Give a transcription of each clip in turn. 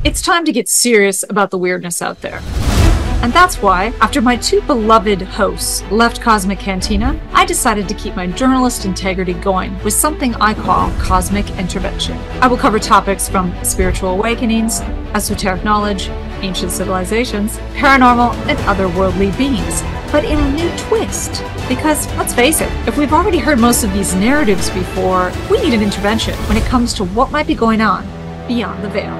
It's time to get serious about the weirdness out there. And that's why, after my two beloved hosts left Cosmic Cantina, I decided to keep my journalist integrity going with something I call Cosmic Intervention. I will cover topics from spiritual awakenings, esoteric knowledge, ancient civilizations, paranormal, and otherworldly beings, but in a new twist. Because, let's face it, if we've already heard most of these narratives before, we need an intervention when it comes to what might be going on beyond the veil.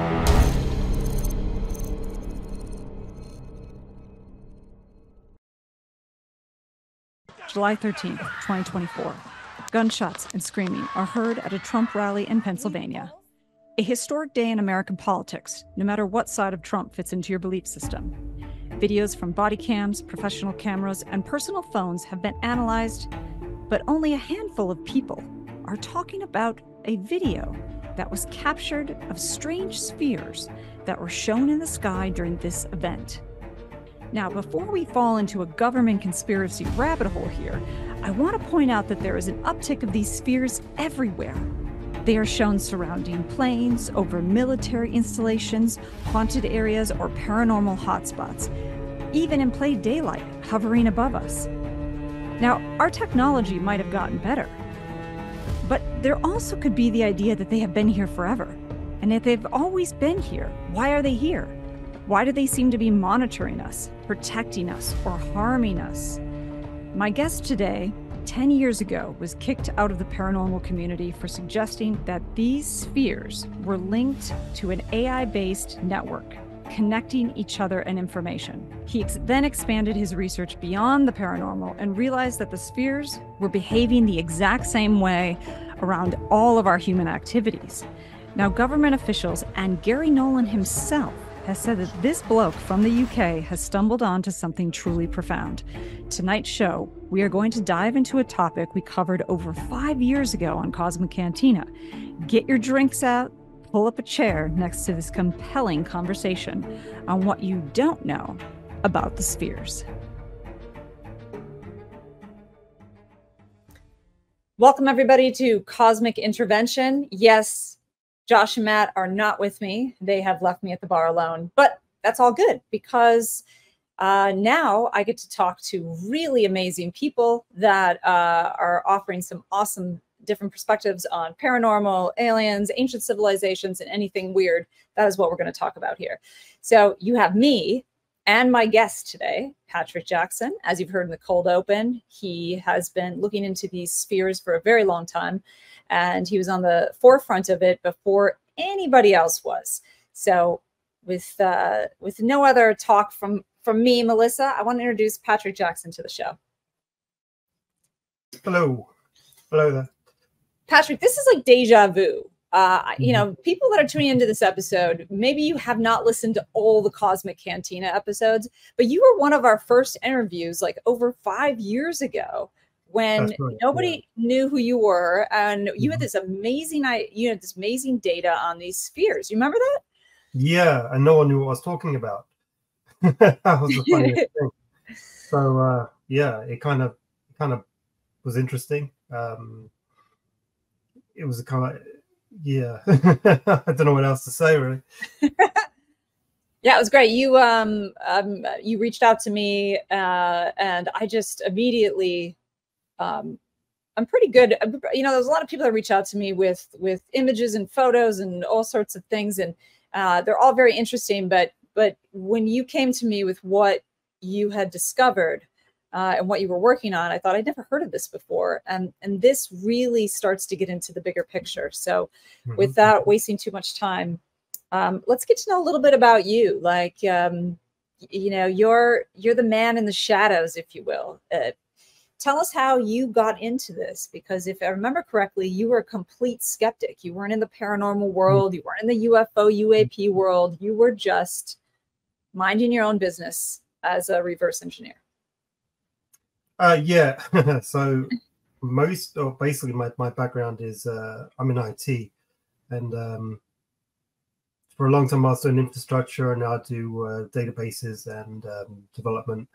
July 13th, 2024. Gunshots and screaming are heard at a Trump rally in Pennsylvania. A historic day in American politics, no matter what side of Trump fits into your belief system. Videos from body cams, professional cameras, and personal phones have been analyzed, but only a handful of people are talking about a video that was captured of strange spheres that were shown in the sky during this event. Now, before we fall into a government conspiracy rabbit hole here, I want to point out that there is an uptick of these spheres everywhere. They are shown surrounding planes, over military installations, haunted areas, or paranormal hotspots, even in plain daylight, hovering above us. Now, our technology might have gotten better, but there also could be the idea that they have been here forever. And if they've always been here, why are they here? Why do they seem to be monitoring us, protecting us, or harming us? My guest today, 10 years ago, was kicked out of the paranormal community for suggesting that these spheres were linked to an AI-based network, connecting each other and information. He then expanded his research beyond the paranormal and realized that the spheres were behaving the exact same way around all of our human activities. Now, government officials and Gary Nolan himself has said that this bloke from the UK has stumbled onto something truly profound. Tonight's show, we are going to dive into a topic we covered over 5 years ago on Cosmic Cantina. Get your drinks out, pull up a chair next to this compelling conversation on what you don't know about the spheres. Welcome everybody to Cosmic Intervention. Yes, Josh and Matt are not with me. They have left me at the bar alone, but that's all good because now I get to talk to really amazing people that are offering some awesome different perspectives on paranormal, aliens, ancient civilizations, and anything weird. That is what we're going to talk about here. So you have me and my guest today, Patrick Jackson. As you've heard in the cold open, he has been looking into these spheres for a very long time. And he was on the forefront of it before anybody else was. So with no other talk from me, Melissa, I want to introduce Patrick Jackson to the show. Hello. Hello there. Patrick, this is like deja vu. You know, people that are tuning into this episode, maybe you have not listened to all the Cosmic Cantina episodes, but you were one of our first interviews like over 5 years ago, when nobody knew who you were, and you had this amazing, this amazing data on these spheres. You remember that? Yeah, and no one knew what I was talking about. That was the funniest thing. So yeah, it kind of was interesting. It was a kind of I don't know what else to say really. Yeah, it was great. You you reached out to me, and I just immediately. I'm pretty good. You know, there's a lot of people that reach out to me with images and photos and all sorts of things, and they're all very interesting. But when you came to me with what you had discovered and what you were working on, I thought I'd never heard of this before, and this really starts to get into the bigger picture. So, without wasting too much time, let's get to know a little bit about you. Like, you know, you're the man in the shadows, if you will. Tell us how you got into this, because if I remember correctly, you were a complete skeptic. You weren't in the paranormal world. You weren't in the UFO, UAP world. You were just minding your own business as a reverse engineer. Yeah. So basically my background is I'm in IT, and for a long time I was doing infrastructure, and now I do databases and development.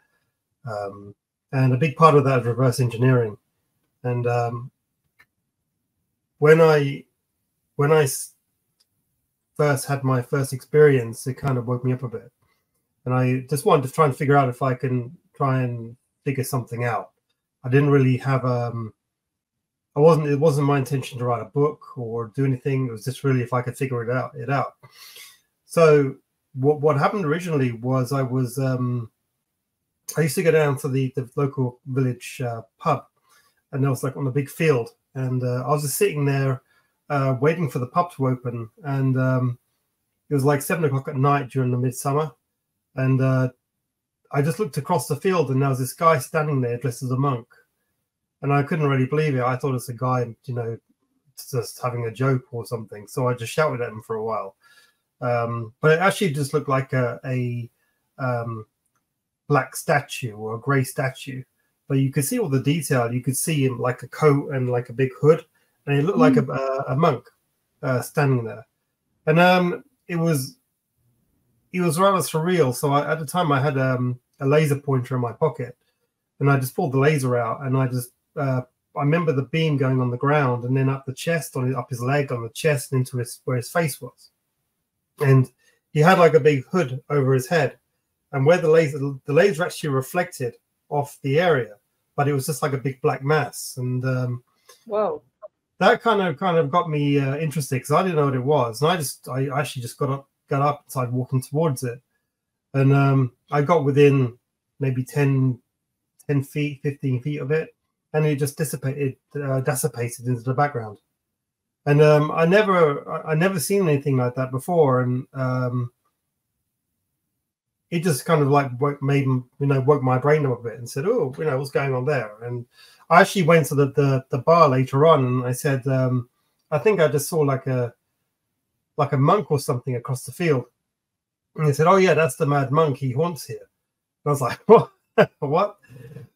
And a big part of that is reverse engineering. And when I first had my first experience, it kind of woke me up a bit. And I just wanted to try and figure out if I can try and figure something out. I didn't really have it wasn't my intention to write a book or do anything. It was just really if I could figure it out. So what happened originally was I used to go down to the local village pub, and I was like on a big field, and I was just sitting there waiting for the pub to open, and it was like 7 o'clock at night during the midsummer, and I just looked across the field, and there was this guy standing there dressed as a monk, and I couldn't really believe it. I thought it was a guy, just having a joke or something. So I just shouted at him for a while, but it actually just looked like a black statue or a grey statue, but you could see all the detail. You could see him like a coat and like a big hood, and he looked like a monk standing there. And it was rather surreal. So at the time I had a laser pointer in my pocket, and I just pulled the laser out, and I remember the beam going on the ground and then up the chest, up his leg, on the chest, and into where his face was. And he had like a big hood over his head, and where the laser actually reflected off the area, but it was just like a big black mass. And whoa, that kind of got me interested, because I didn't know what it was, and I actually just got up and started walking towards it, and I got within maybe 10 feet, 15 feet of it, and it just dissipated into the background. And I never seen anything like that before, and it just kind of like woke my brain up a bit and said, oh, what's going on there? And I actually went to the bar later on, and I said, I think I just saw like a monk or something across the field. And he said, oh yeah, that's the mad monk, he haunts here. And I was like, what? What?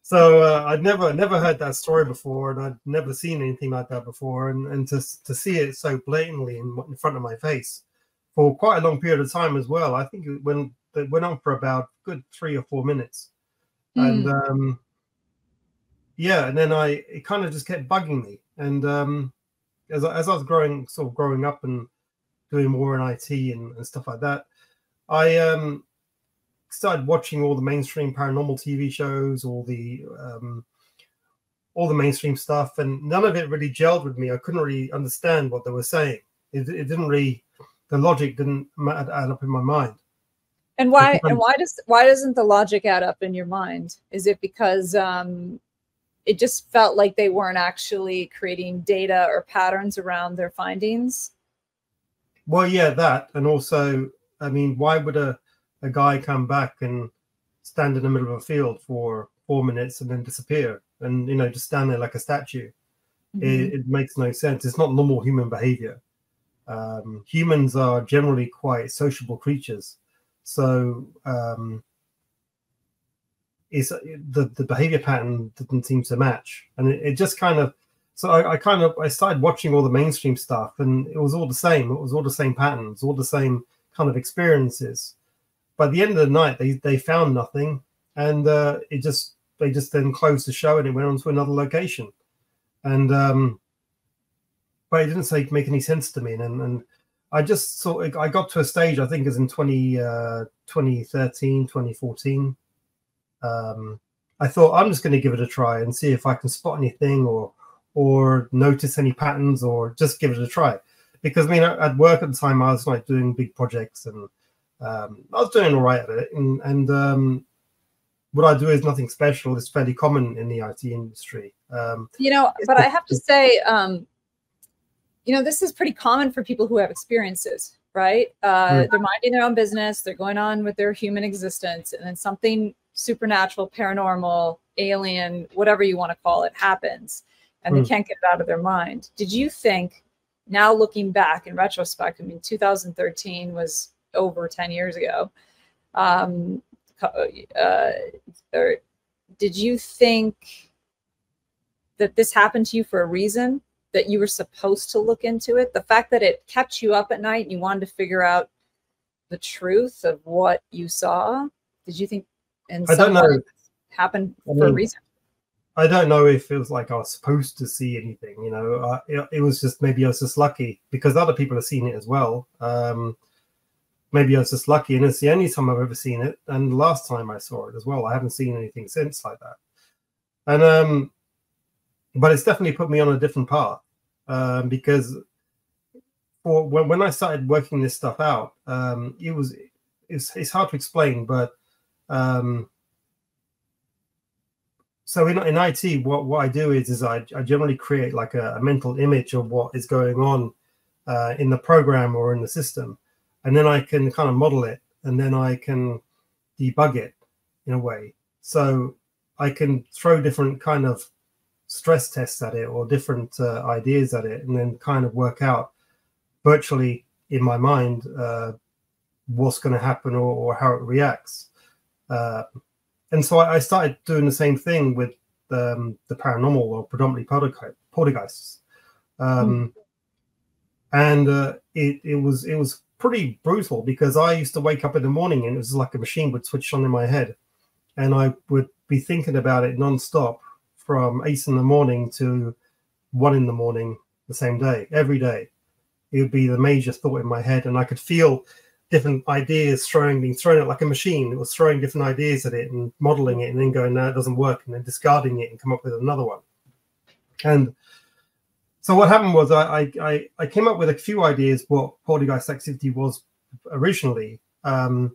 So I'd never heard that story before, and I'd never seen anything like that before, and to see it so blatantly in front of my face for quite a long period of time as well. I think it went on for about good 3 or 4 minutes, and yeah, and then it kind of just kept bugging me. And as I was growing up and doing more in IT and stuff like that, I started watching all the mainstream paranormal TV shows, all the mainstream stuff, and none of it really gelled with me. I couldn't really understand what they were saying. It didn't really, the logic didn't add up in my mind. And why doesn't the logic add up in your mind? Is it because it just felt like they weren't actually creating data or patterns around their findings? Well, yeah, that, and also, I mean, why would a guy come back and stand in the middle of a field for 4 minutes and then disappear, and just stand there like a statue? It makes no sense. It's not normal human behavior. Humans are generally quite sociable creatures, so it's the behavior pattern didn't seem to match, and it just kind of. So I started watching all the mainstream stuff, and it was all the same. It was all the same patterns, all the same kind of experiences. By the end of the night, they found nothing, and they just then closed the show, and it went on to another location. And but it didn't make any sense to me. And I just I got to a stage, I think it was in 2013, 2014. I thought, I'm just going to give it a try and see if I can spot anything or notice any patterns, or just give it a try. Because I mean, at work at the time, I was like doing big projects, and I was doing all right at it. And what I do is nothing special. It's fairly common in the IT industry. But I have to say, this is pretty common for people who have experiences, right? They're minding their own business. They're going on with their human existence, and then something supernatural, paranormal, alien, whatever you want to call it, happens, and they can't get it out of their mind. Did you think, now looking back in retrospect, I mean, 2013 was over 10 years ago. Did you think that this happened to you for a reason, that you were supposed to look into it? The fact that it kept you up at night and you wanted to figure out the truth of what you saw, did you think in some way it happened for a reason? I don't know if it was like I was supposed to see anything, you know. It was just, maybe I was just lucky because other people have seen it as well. Maybe I was just lucky, and it's the only time I've ever seen it, and the last time I saw it as well. I haven't seen anything since like that. And but it's definitely put me on a different path, because when I started working this stuff out, it's hard to explain, but so in IT, what I do is I generally create like a mental image of what is going on in the program or in the system, and then I can kind of model it, and then I can debug it in a way. So I can throw different kind of stress tests at it or different ideas at it, and then kind of work out virtually in my mind what's going to happen or how it reacts. And so I started doing the same thing with the paranormal or predominantly poltergeists. And it was pretty brutal because I used to wake up in the morning and it was like a machine would switch on in my head, and I would be thinking about it non-stop from 8 in the morning to 1 in the morning the same day, every day. It would be the major thought in my head, and I could feel different ideas being thrown at like a machine. It was throwing different ideas at it and modeling it and then going, no, it doesn't work, and then discarding it and come up with another one. And so what happened was I came up with a few ideas what poltergeist activity was originally. But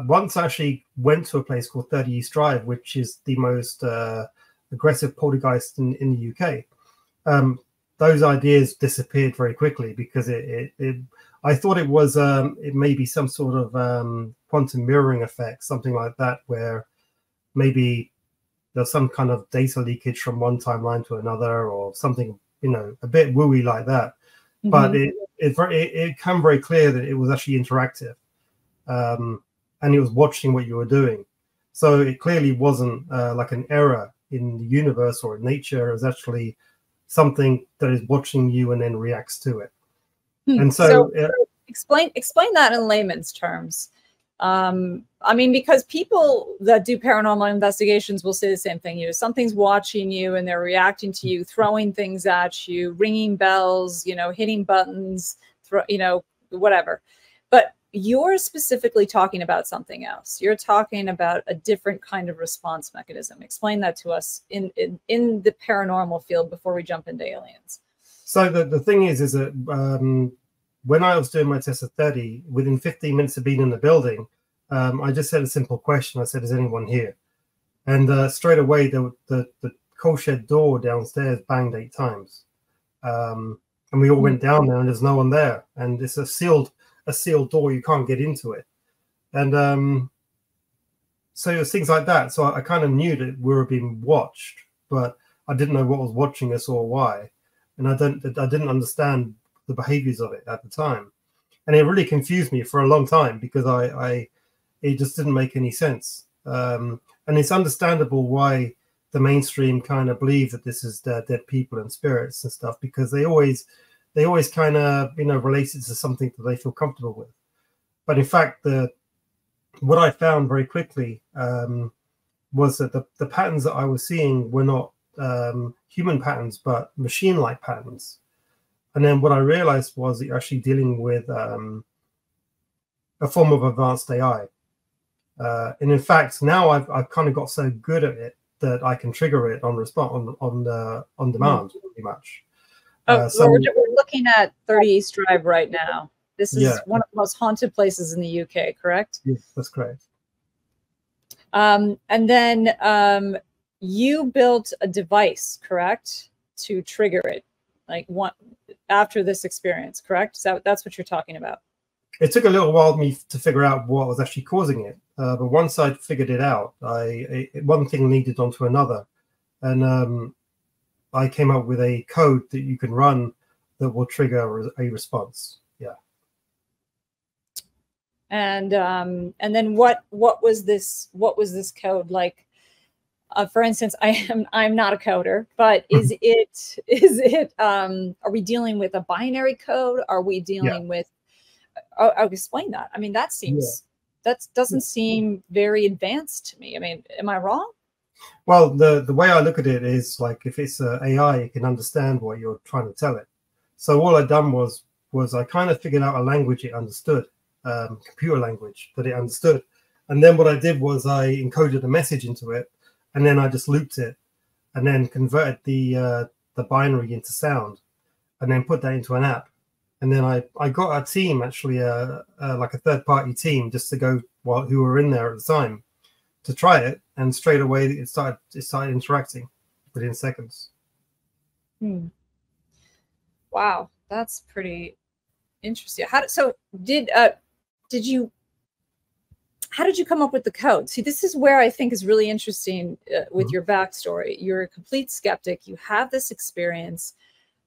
once I actually went to a place called 30 East Drive, which is the most aggressive poltergeist in the UK, those ideas disappeared very quickly because I thought it was it may be some sort of quantum mirroring effect, something like that, where maybe there's some kind of data leakage from one timeline to another or something, you know, a bit wooey like that. Mm-hmm. But it became very clear that it was actually interactive, and it was watching what you were doing. So it clearly wasn't like an error in the universe or in nature. It was actually something that is watching you and then reacts to it. And so explain that in layman's terms. I mean, because people that do paranormal investigations will say the same thing. You know, something's watching you and they're reacting to you, throwing things at you, ringing bells, you know, hitting buttons, you know, whatever. But you're specifically talking about something else. You're talking about a different kind of response mechanism. Explain that to us in the paranormal field before we jump into aliens. So the thing is that when I was doing my test at 30, within 15 minutes of being in the building, I just said a simple question. I said, "Is anyone here?" And straight away, the coal shed door downstairs banged 8 times, and we all went down there, and there's no one there, and it's a sealed door. You can't get into it, and so it was things like that. So I kind of knew that we were being watched, but I didn't know what was watching us or why, and I didn't understand the behaviors of it at the time, and it really confused me for a long time because it just didn't make any sense. And it's understandable why the mainstream kind of believe that this is dead people and spirits and stuff, because they always kind of, you know, relate it to something that they feel comfortable with. But in fact, what I found very quickly was that the patterns that I was seeing were not human patterns, but machine-like patterns. And then what I realized was that you're actually dealing with a form of advanced AI. And in fact, now I've kind of got so good at it that I can trigger it on demand, pretty much. So we're looking at 30 East Drive right now. This is one of the most haunted places in the UK, correct? Yes, that's correct. And then you built a device, correct, to trigger it, like after this experience, correct? So that's what you're talking about. It took a little while for me to figure out what was actually causing it, but once I figured it out, one thing leaded onto another, and I came up with a code that you can run that will trigger a response. Yeah. And then what was this code like? For instance, I'm not a coder, but is it are we dealing with a binary code? Are we dealing with I'll explain that. I mean, that doesn't seem very advanced to me. I mean, am I wrong? Well, the way I look at it is like if it's AI, it can understand what you're trying to tell it. So all I'd done was I kind of figured out a language it understood, computer language that it understood. And then what I did was I encoded a message into it, and then I just looped it, and then converted the binary into sound, and then put that into an app. And then I got a team, actually, like a third-party team, just to go who were in there at the time to try it, and straight away it started interacting within seconds. Wow, that's pretty interesting. How did you come up with the code? See, this is where I think is really interesting with your backstory. You're a complete skeptic. You have this experience.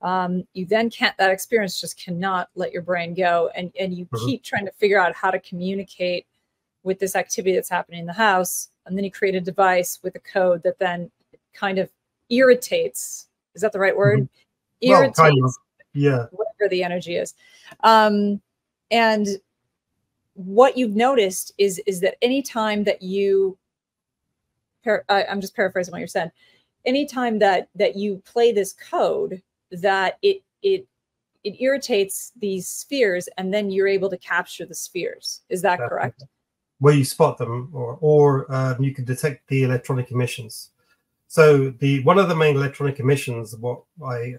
You then that experience just cannot let your brain go. And you keep trying to figure out how to communicate with this activity that's happening in the house. And then you create a device with a code that then kind of irritates. Is that the right word? Irritates, well, kind of. Yeah, whatever the energy is. And what you've noticed is that anytime that you, I'm just paraphrasing what you're saying, anytime that you play this code, that it irritates these spheres, and then you're able to capture the spheres. Is that correct? Where you spot them, or you can detect the electronic emissions. So one of the main electronic emissions, what I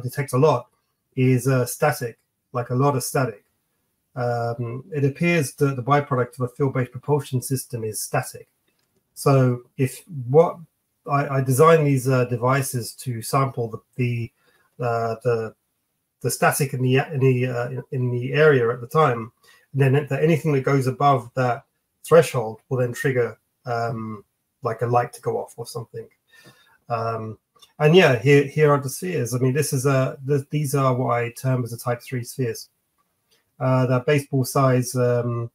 detect a lot, is static, like a lot of static. It appears that the byproduct of a field-based propulsion system is static. So I designed these devices to sample the static in the area at the time, and then anything that goes above that threshold will then trigger like a light to go off or something. And yeah, here are the spheres. I mean, these are what I term as the Type 3 spheres. They're baseball-size Foo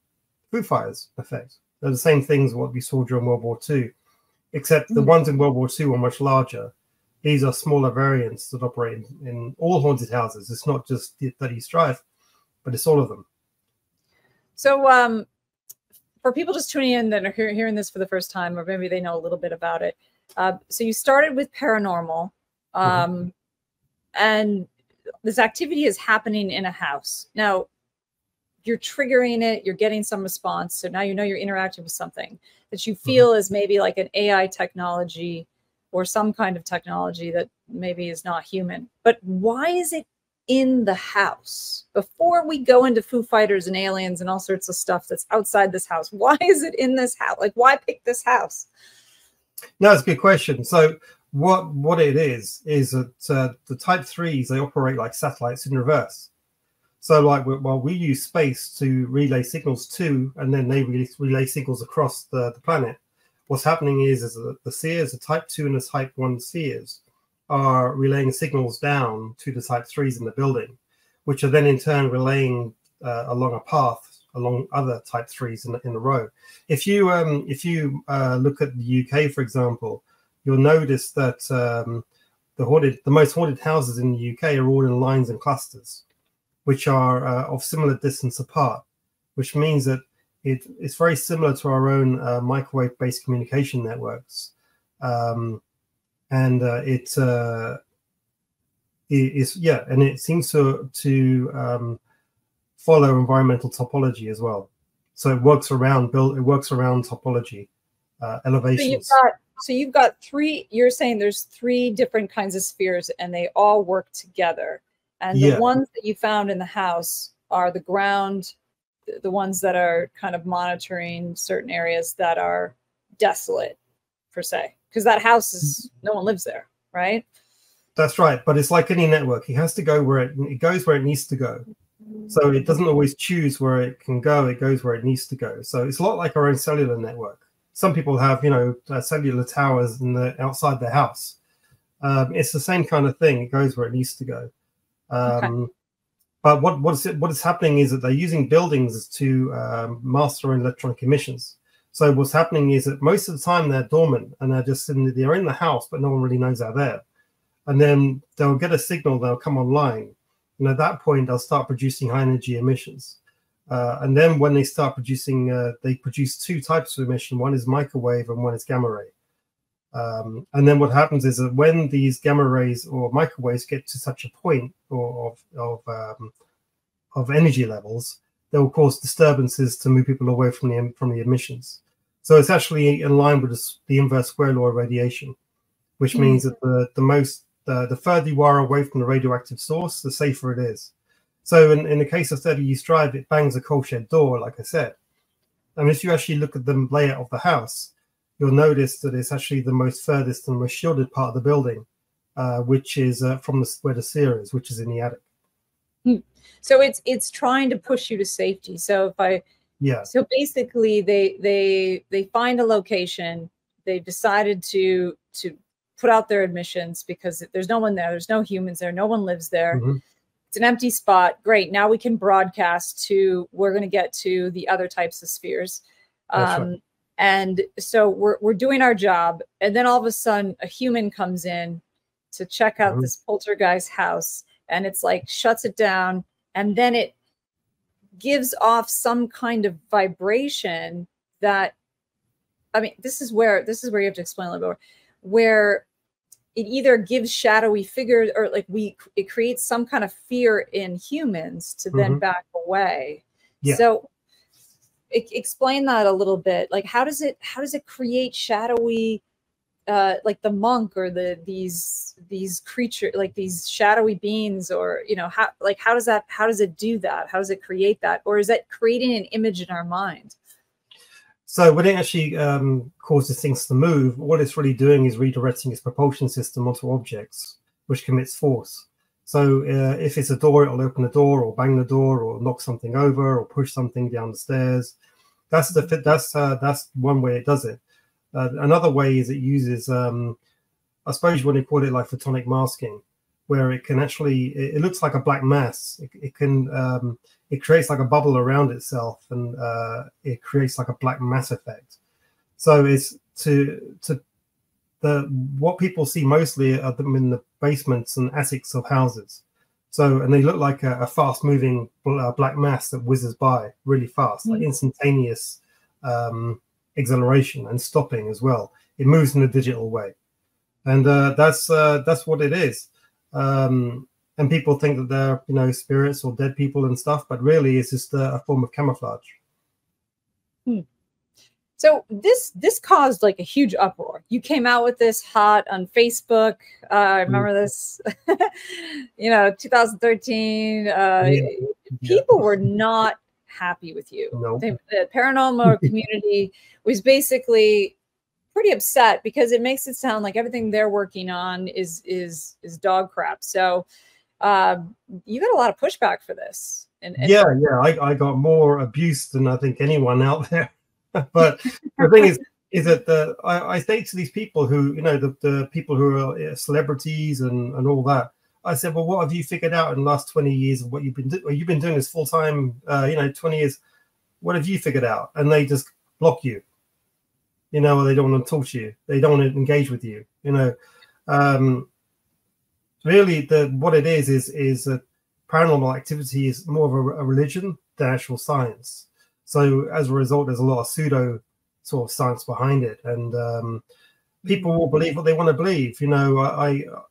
Fighters effect. They're the same things what we saw during World War II, except the ones in World War II are much larger. These are smaller variants that operate in all haunted houses. It's not just that East Drive, but it's all of them. So for people just tuning in that are hearing this for the first time, or maybe they know a little bit about it, so you started with paranormal, and this activity is happening in a house. Now, you're triggering it, you're getting some response. So now you know you're interacting with something that you feel is maybe like an AI technology or some kind of technology that maybe is not human. But why is it in the house? Before we go into Foo Fighters and aliens and all sorts of stuff that's outside this house, why is it in this house? Like, why pick this house? No, it's a good question. So what it is that the Type 3s, they operate like satellites in reverse. So like we use space to relay signals to, and then they relay signals across the planet. What's happening is that the spheres, the Type 2 and the Type 1 spheres, are relaying signals down to the Type 3s in the building, which are then in turn relaying along a path along other Type 3s in a row. If you look at the UK, for example, you'll notice that the most haunted houses in the UK are all in lines and clusters, which are of similar distance apart, which means that it's very similar to our own microwave-based communication networks. And it seems to follow environmental topology as well. So it works around topology, elevations. So you've got three. You're saying there's three different kinds of spheres, and they all work together. And the ones that you found in the house are the ground, the ones that are kind of monitoring certain areas that are desolate, per se, because that house is, no one lives there, right? That's right. But it's like any network. It has to go where it goes where it needs to go. So it doesn't always choose where it can go. It goes where it needs to go. So it's a lot like our own cellular network. Some people have, cellular towers outside their house. It's the same kind of thing. It goes where it needs to go. But what is happening is that they're using buildings to master electronic emissions. So what's happening is that most of the time they're dormant and they're in the house, but no one really knows they're there. And then they'll get a signal, they'll come online. And at that point, they'll start producing high energy emissions. And then when they start producing, they produce two types of emission. One is microwave and one is gamma ray. And then what happens is that when these gamma rays or microwaves get to such a point of energy levels, they will cause disturbances to move people away from the emissions. So it's actually in line with the inverse square law of radiation, which means that the further you are away from the radioactive source, the safer it is. So in the case of 30 East Drive, it bangs a coal shed door, like I said. And if you actually look at the layout of the house, you'll notice that it's actually the most furthest and most shielded part of the building, which is from where the seer is, which is in the attic. So it's trying to push you to safety. So so basically they find a location, they've decided to put out their emissions because there's no one there, there's no humans there, no one lives there. It's an empty spot. Great. Now we can broadcast we're going to get to the other types of spheres. Right. And so we're doing our job. And then all of a sudden a human comes in to check out this poltergeist house, and it's like shuts it down. And then it gives off some kind of vibration that, I mean, this is where you have to explain a little bit more, where it either gives shadowy figures or it creates some kind of fear in humans to then back away. Yeah. So explain that a little bit. Like, how does it create shadowy, like the monk or these creatures, like these shadowy beings, or, you know, how does it do that? How does it create that? Or is that creating an image in our mind? So when it actually causes things to move, what it's really doing is redirecting its propulsion system onto objects, which commits force. So if it's a door, it'll open the door or bang the door or knock something over or push something down the stairs. That's one way it does it. Another way is it uses, I suppose you want to call it like photonic masking, where it can actually, it looks like a black mass. It creates like a bubble around itself, and it creates like a black mass effect. So it's what people see mostly are them in the basements and attics of houses. So, and they look like a fast moving black mass that whizzes by really fast, like instantaneous acceleration and stopping as well. It moves in a digital way. And that's what it is. And people think that they're, you know, spirits or dead people and stuff, but really it's just a form of camouflage. So this caused like a huge uproar. You came out with this hot on Facebook. I remember this, you know, 2013. People were not happy with you. Nope. The paranormal community was basically pretty upset because it makes it sound like everything they're working on is dog crap. So you got a lot of pushback for this. And I got more abuse than I think anyone out there. But the thing is that I say to these people who, you know, the people who are celebrities and all that, I said, well, what have you figured out in the last 20 years of what you've been doing? Well, you've been doing this full time, you know, 20 years. What have you figured out? And they just block you, you know, or they don't want to talk to you. They don't want to engage with you, you know. Really, what it is that paranormal activity is more of a religion than actual science. So as a result, there's a lot of pseudo sort of science behind it, and people will believe what they want to believe. You know,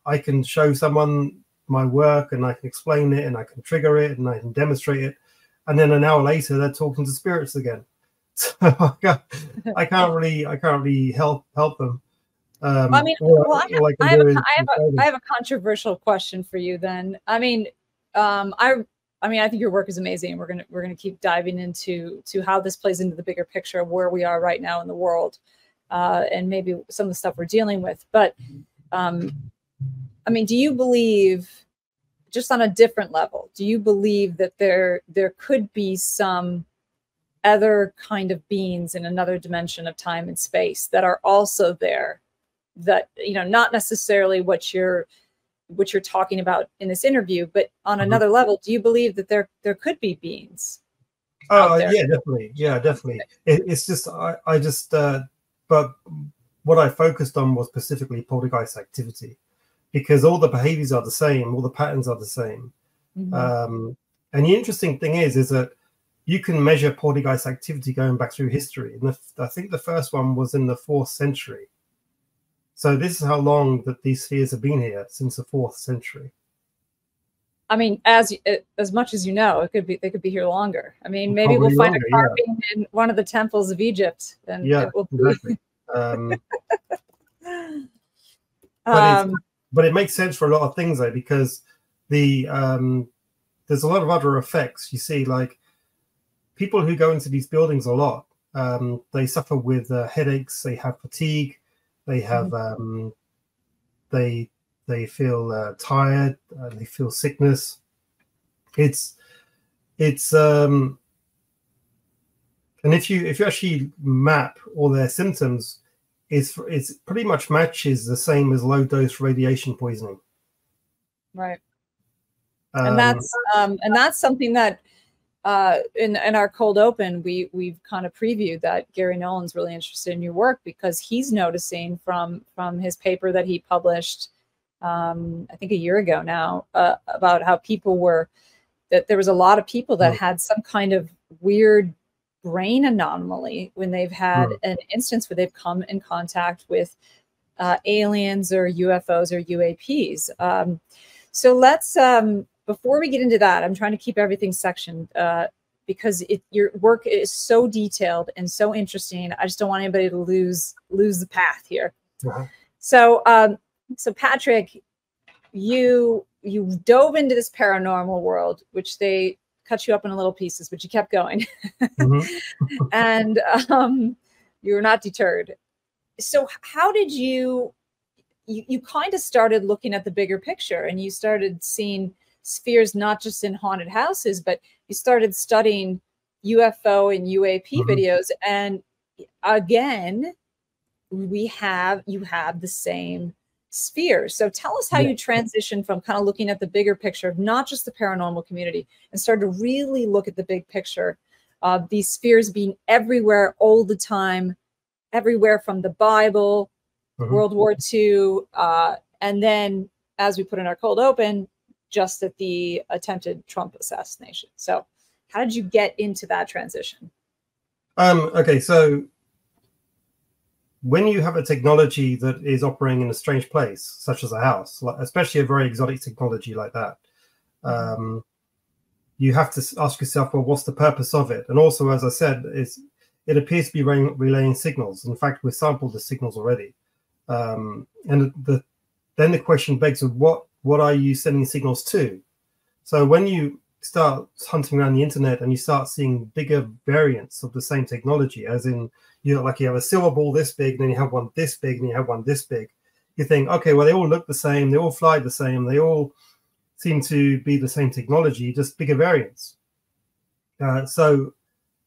I can show someone my work and I can explain it and I can trigger it and I can demonstrate it, and then an hour later they're talking to spirits again. So I can't really help them. I mean, I have a controversial question for you then. I mean, I think your work is amazing. We're gonna keep diving into how this plays into the bigger picture of where we are right now in the world, and maybe some of the stuff we're dealing with. But I mean, do you believe, just on a different level, do you believe that there could be some other kind of beings in another dimension of time and space that are also there, that, you know, not necessarily what you're talking about in this interview, but on another level, do you believe that there could be beings? Yeah, definitely. It's just but what I focused on was specifically poltergeist activity, because all the behaviors are the same, all the patterns are the same. And the interesting thing is that you can measure poltergeist activity going back through history. And I think the first one was in the 4th century. So this is how long that these spheres have been here, since the 4th century. I mean, as much as you know, they could be here longer. I mean, maybe Probably we'll find longer, a carving in one of the temples of Egypt, and it will be. Exactly. But it makes sense for a lot of things though, because there's a lot of other effects. You see, like people who go into these buildings a lot, they suffer with headaches, they have fatigue, they have they feel tired, they feel sickness. It's and if you actually map all their symptoms, it's pretty much matches the same as low dose radiation poisoning. Right. And that's something that in our cold open we've kind of previewed that Gary Nolan's really interested in your work, because he's noticing from his paper that he published I think a year ago now about how that there was a lot of people that had some kind of weird brain anomaly when they've had an instance where they've come in contact with aliens or UFOs or UAPs. So let's before we get into that, I'm trying to keep everything sectioned because your work is so detailed and so interesting. I just don't want anybody to lose the path here. So Patrick, you dove into this paranormal world, which they cut you up in little pieces, but you kept going. And you were not deterred. So how did you kind of started looking at the bigger picture, and you started seeing spheres not just in haunted houses, but you started studying UFO and UAP videos, and again you have the same spheres. So tell us how you transitioned from kind of looking at the bigger picture of not just the paranormal community and started to really look at the big picture of these spheres being everywhere all the time, everywhere from the Bible, World War II, and then, as we put in our cold open, just at the attempted Trump assassination. So how did you get into that transition? Okay, so when you have a technology that is operating in a strange place, such as a house, especially a very exotic technology like that, you have to ask yourself, well, what's the purpose of it? And also, as I said, it appears to be relaying signals. In fact, we've sampled the signals already. And then the question begs, what are you sending signals to? So when you start hunting around the internet and you start seeing bigger variants of the same technology, as in you have a silver ball this big, and then you have one this big, and you have one this big, you think, okay, well, they all look the same, they all fly the same, they all seem to be the same technology, just bigger variants. So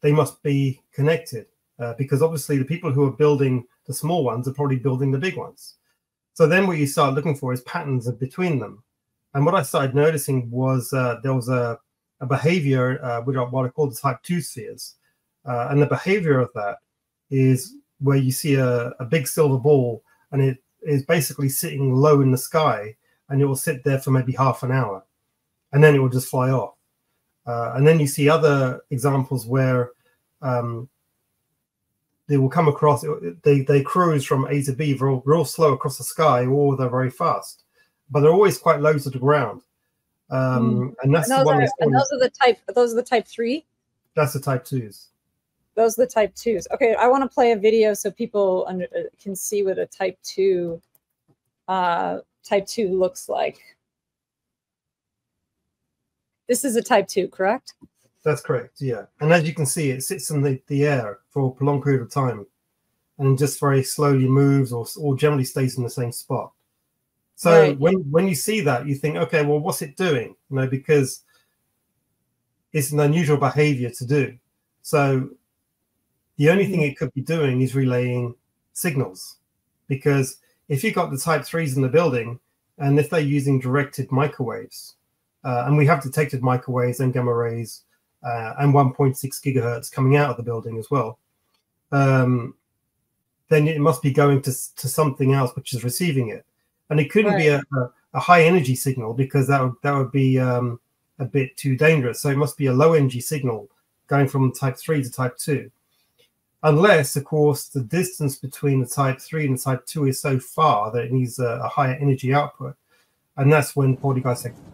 they must be connected, because obviously the people who are building the small ones are probably building the big ones. So then what you start looking for is patterns between them. And what I started noticing was there was a behavior, what I call the type 2 spheres. And the behavior of that is where you see a big silver ball, and it is basically sitting low in the sky, and it will sit there for maybe half an hour, and then it will just fly off. And then you see other examples where they will come across, they cruise from A to B real slow across the sky, or they're very fast, but they're always quite low to the ground. And that's the one. Those are the type 3? That's the type 2s. Those are the type 2s. Okay, I want to play a video so people can see what a type 2 looks like. This is a type 2, correct? That's correct, yeah. And as you can see, it sits in the air for a prolonged period of time and just very slowly moves or generally stays in the same spot. So when you see that, you think, okay, well, what's it doing? Because it's an unusual behavior to do. So the only thing it could be doing is relaying signals, because if you've got the type 3s in the building, and if they're using directed microwaves, and we have detected microwaves and gamma rays and 1.6 gigahertz coming out of the building as well, then it must be going to something else which is receiving it. And it couldn't be a high energy signal, because that would be a bit too dangerous. So it must be a low energy signal going from type 3 to type 2. unless, of course, the distance between the type 3 and the type 2 is so far that it needs a higher energy output. And that's when poltergeist activity.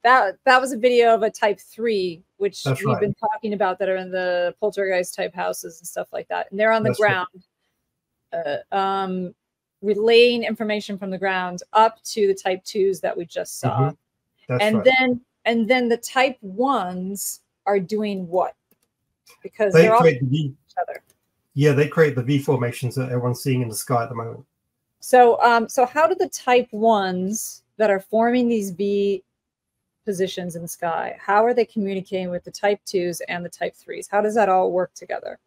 That was a video of a type 3, which That's we've right. been talking about, that are in the poltergeist type houses and stuff like that. And they're on the That's ground, relaying information from the ground up to the type 2s that we just saw. That's and right. then the type 1s are doing what? Because They they're all create each other. Yeah, they create the V formations that everyone's seeing in the sky at the moment. So so how do the type 1s that are forming these V positions in the sky, how are they communicating with the type 2s and the type 3s? How does that all work together?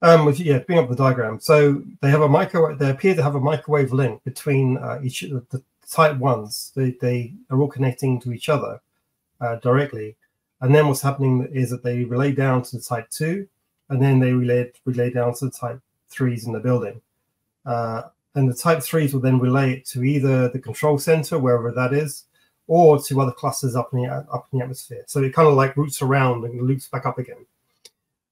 Yeah, bring up the diagram. So they have a microwave. They appear to have a microwave link between each of the type 1s. They are all connecting to each other directly. And then what's happening is that they relay down to the type 2, and then they relay down to the type 3s in the building. And the type 3s will then relay it to either the control center, wherever that is, or to other clusters up in the atmosphere. So it kind of like routes around and loops back up again.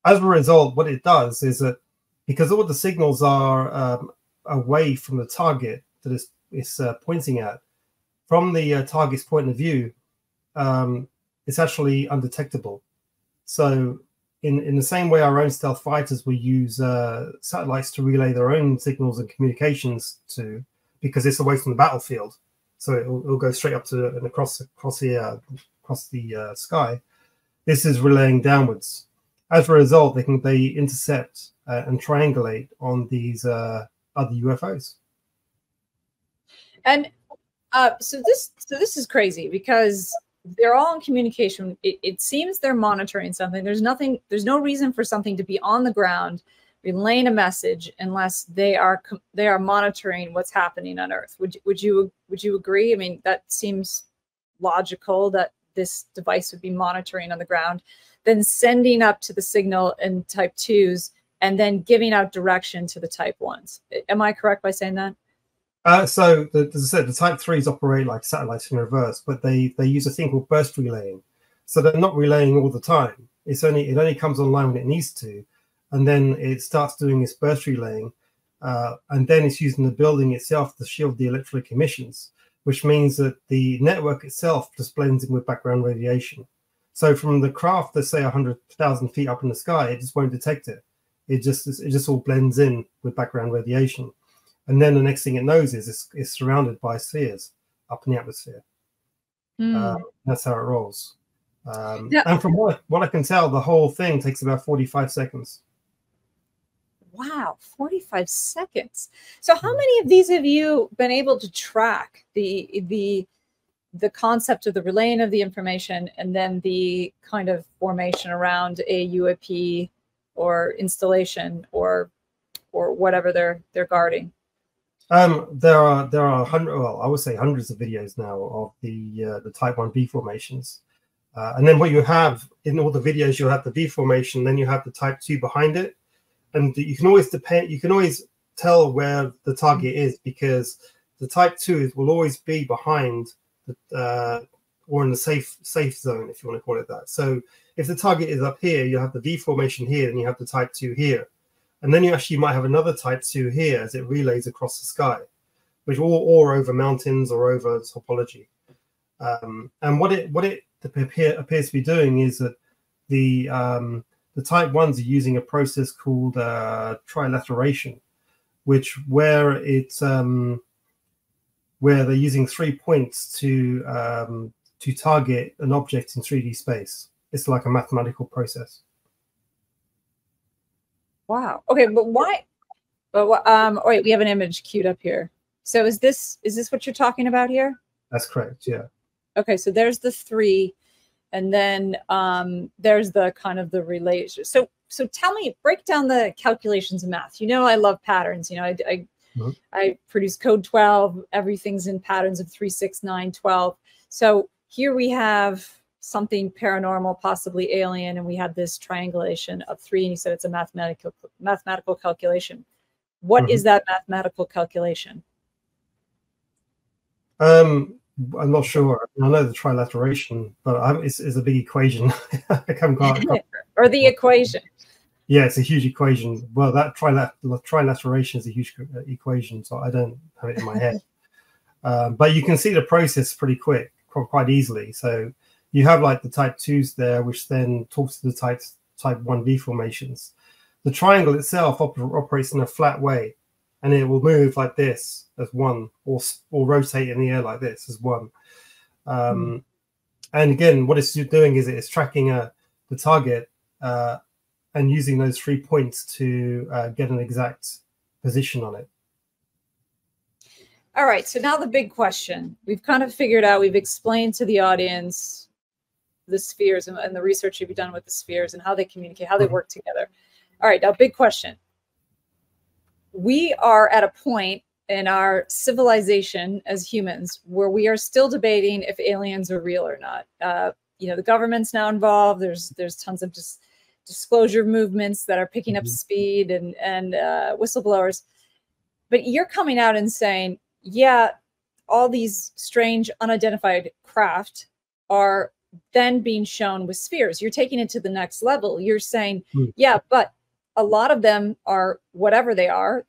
As a result, what it does is that because all the signals are away from the target that it's pointing at, from the target's point of view, it's actually undetectable. So in the same way our own stealth fighters will use satellites to relay their own signals and communications to, because it's away from the battlefield. So it'll go straight up to and across the sky. This is relaying downwards. As a result, they intercept and triangulate on these other UFOs. And so this is crazy, because they're all in communication. It seems they're monitoring something. There's no reason for something to be on the ground relaying a message unless they are monitoring what's happening on Earth. Would you agree? I mean, that seems logical that this device would be monitoring on the ground, then sending up to the signal in type 2s, and then giving out direction to the type 1s. Am I correct by saying that? So, as I said, the type 3s operate like satellites in reverse, but they use a thing called burst relaying. So they're not relaying all the time. It only comes online when it needs to, and then it starts doing its burst relaying, and then it's using the building itself to shield the electric emissions, which means that the network itself just blends in with background radiation. So from the craft that's say 100,000 feet up in the sky, it just won't detect it. It just all blends in with background radiation. And then the next thing it knows is it's surrounded by spheres up in the atmosphere. That's how it rolls. And from what I can tell, the whole thing takes about 45 seconds. Wow, 45 seconds. So how many of these have you been able to track, the concept of the relaying of the information, and then the kind of formation around a UAP or installation or whatever they're guarding? There are I would say hundreds of videos now of the type 1 V formations. And then what you have in all the videos, you'll have the V formation, then you have the type 2 behind it. And you can always tell where the target is, because the type 2s will always be behind or in the safe zone, if you want to call it that. So if the target is up here, you have the V formation here, and you have the type 2 here. And then you actually might have another type 2 here as it relays across the sky, which or over mountains or over topology. And what it appears to be doing is that the type 1s are using a process called trilateration, where they're using 3 points to target an object in 3D space. It's like a mathematical process. Wow. Okay, but why? But wait, we have an image queued up here. So is this what you're talking about here? That's correct. Yeah. Okay, so there's the 3, and then there's the kind of the relation. So tell me, break down the calculations of math. You know, I love patterns. You know, I produce code 12. Everything's in patterns of 3, 6, 9, 12. So here we have something paranormal, possibly alien, and we have this triangulation of 3, and you said it's a mathematical calculation. What is that mathematical calculation? I'm not sure. I know the trilateration, but it's a big equation. I can't or the equation. Yeah, it's a huge equation. Well, that trilateration is a huge equation, so I don't have it in my head. But you can see the process pretty quick, quite easily. So you have like the type 2s there, which then talks to the type 1V formations. The triangle itself operates in a flat way, and it will move like this as one, or rotate in the air like this as one. And again, what it's doing is it's tracking the target and using those 3 points to get an exact position on it. All right, so now the big question. We've kind of figured out, we've explained to the audience the spheres and the research you've done with the spheres and how they communicate, how they work together. All right, now big question. We are at a point in our civilization as humans where we are still debating if aliens are real or not. You know, the government's now involved. There's tons of disclosure movements that are picking up speed and whistleblowers. But you're coming out and saying, yeah, all these strange unidentified craft are then being shown with spheres. You're taking it to the next level. You're saying, yeah, but a lot of them are whatever they are.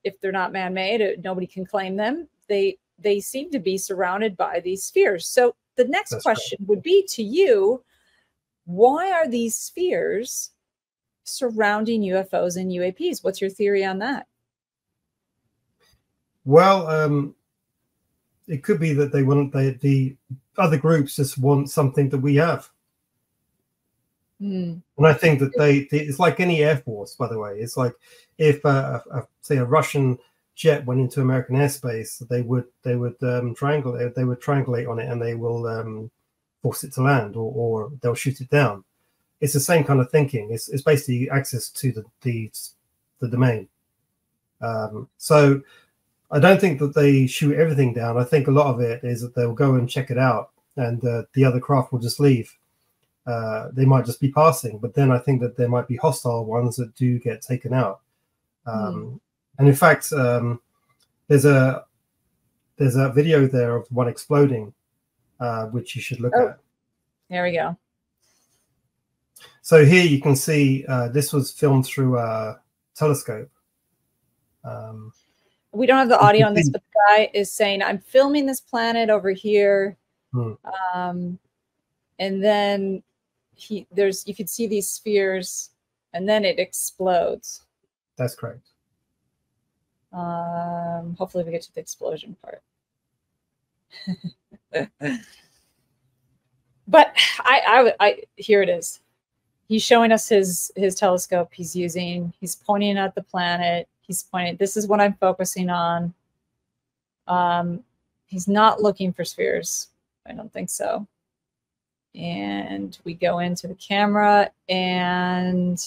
If they're not man-made, nobody can claim them. They seem to be surrounded by these spheres. So the next question would be to you, why are these spheres surrounding UFOs and UAPs? What's your theory on that? Well, it could be that the other groups just want something that we have. And I think that it's like any air force, by the way. It's like if say a Russian jet went into American airspace, they would triangulate on it, and they will force it to land, or they'll shoot it down. It's the same kind of thinking. It's basically access to the domain. So I don't think that they shoot everything down. I think a lot of it is that they'll go and check it out, and the other craft will just leave. They might just be passing, but then I think that there might be hostile ones that do get taken out. And in fact, there's a video there of one exploding, which you should look at. There we go. So here you can see this was filmed through a telescope. We don't have the audio on this, but the guy is saying, I'm filming this planet over here. And then you could see these spheres, and then it explodes. That's correct. Hopefully we get to the explosion part. But I here it is. He's showing us his telescope he's using. He's pointing at the planet. He's pointing, this is what I'm focusing on. He's not looking for spheres. I don't think so. And we go into the camera and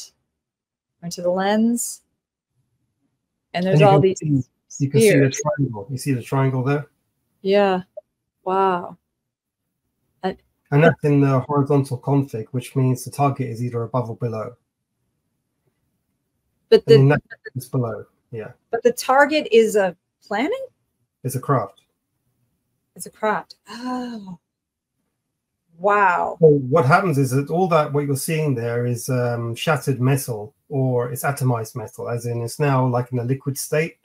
into the lens. And there's all these spheres. You can see the triangle. You see the triangle there? Yeah. Wow. And that's in the horizontal config, which means the target is either above or below. But it's below, yeah. But the target is a planet? It's a craft. It's a craft. Oh. Wow. Well, what happens is that what you're seeing there is shattered metal, or it's atomized metal, as in it's now like in a liquid state.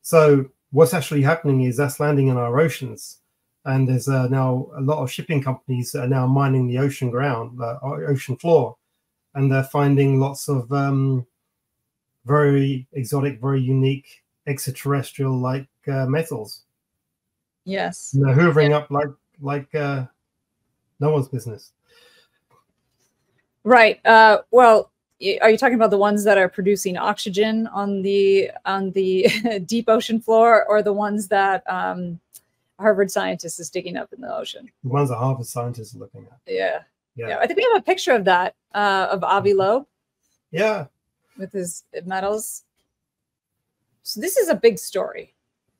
So what's actually happening is that's landing in our oceans. And there's now a lot of shipping companies that are now mining the ocean ocean floor, and they're finding lots of very exotic, very unique extraterrestrial-like metals. Yes. And they're hoovering up like no one's business. Right. Well, are you talking about the ones that are producing oxygen on the deep ocean floor, or the ones that Harvard scientist is digging up in the ocean? The ones that Harvard scientists are looking at. Yeah. I think we have a picture of that, of Avi Loeb. Yeah. With his medals. So this is a big story,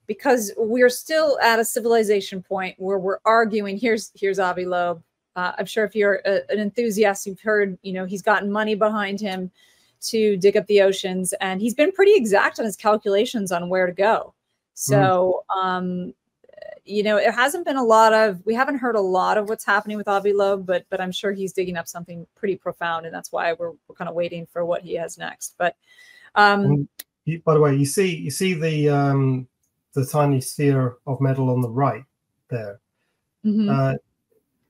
because we're still at a civilization point where we're arguing. Here's Avi Loeb. I'm sure if you're an enthusiast, you've heard, he's gotten money behind him to dig up the oceans, and he's been pretty exact on his calculations on where to go. So, you know, it hasn't been a lot of, we haven't heard a lot of what's happening with Avi Loeb, but I'm sure he's digging up something pretty profound, and that's why we're kind of waiting for what he has next. But by the way, you see the tiny sphere of metal on the right there.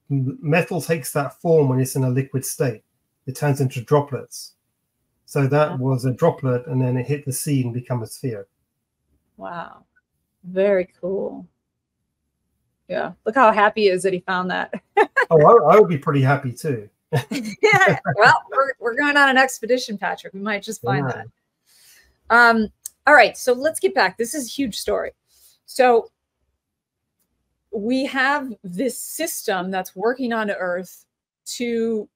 Metal takes that form when it's in a liquid state. It turns into droplets. So that was a droplet, and then it hit the sea and become a sphere. Wow. Very cool. Yeah. Look how happy he is that he found that. Oh, I would be pretty happy too. Yeah. Well, we're going on an expedition, Patrick. We might just find that. All right. So let's get back. This is a huge story. So we have this system that's working on Earth to,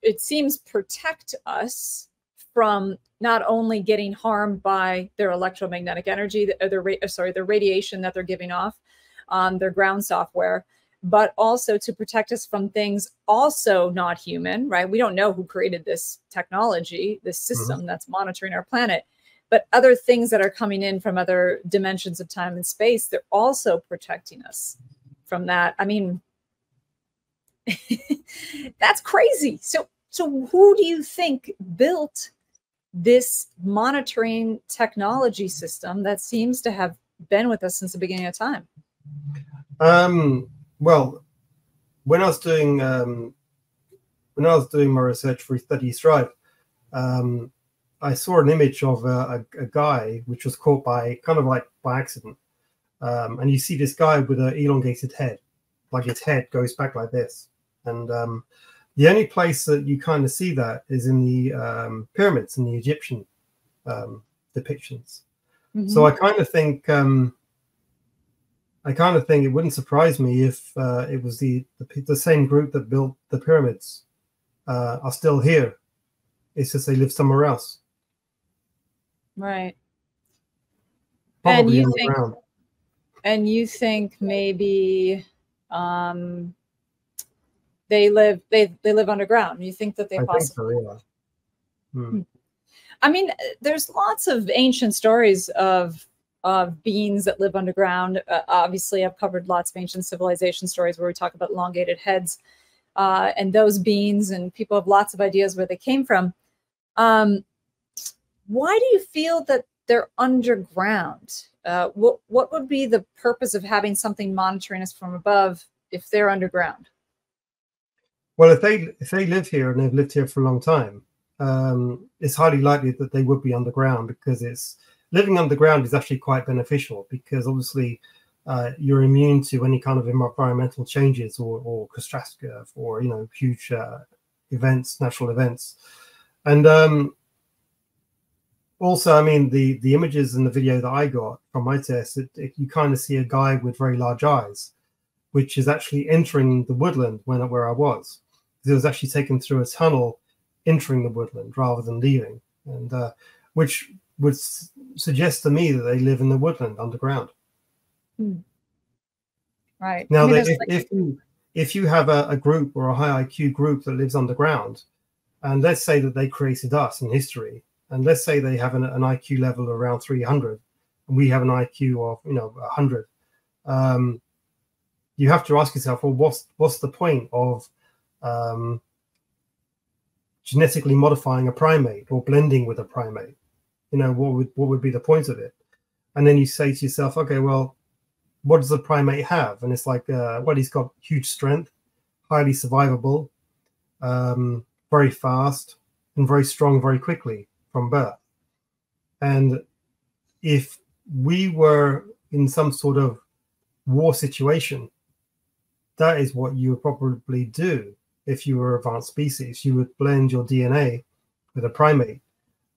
it seems, protect us from not only getting harmed by their electromagnetic energy, their radiation that they're giving off on their ground software, but also to protect us from things also not human, right? We don't know who created this technology, this system that's monitoring our planet, but other things that are coming in from other dimensions of time and space, they're also protecting us from that. I mean, that's crazy. So who do you think built this monitoring technology system that seems to have been with us since the beginning of time? Well, when I was doing my research for Study Stripe, I saw an image of a guy which was caught by by accident, and you see this guy with an elongated head, like his head goes back like this, and the only place that you kind of see that is in the pyramids, in the Egyptian depictions. So I kind of think it wouldn't surprise me if it was the same group that built the pyramids are still here. It's just they live somewhere else. Right. Probably and you think maybe they live underground. You think that they possibly? Think so, yeah. I mean, there's lots of ancient stories of beings that live underground. Obviously, I've covered lots of ancient civilization stories where we talk about elongated heads and those beings, and people have lots of ideas where they came from. Why do you feel that they're underground? What would be the purpose of having something monitoring us from above if they're underground? Well, if they live here and they've lived here for a long time, it's highly likely that they would be underground, because living underground is actually quite beneficial, because obviously you're immune to any kind of environmental changes or catastrophe or huge events, natural events. And also, I mean, the images in the video that I got from my test, you kind of see a guy with very large eyes, which is actually entering the woodland where I was. It was actually taken through a tunnel entering the woodland rather than leaving, and which would suggest to me that they live in the woodland underground. Right. Now, if you have a group or a high IQ group that lives underground, and let's say that they created us in history, and let's say they have an IQ level around 300, and we have an IQ of 100, you have to ask yourself, well, what's the point of genetically modifying a primate or blending with a primate? What would be the point of it? And then you say to yourself, okay, well, what does the primate have? And it's like, well, he's got huge strength, highly survivable, very fast, and very strong very quickly from birth. And if we were in some sort of war situation, that is what you would probably do. If you were advanced species, you would blend your DNA with a primate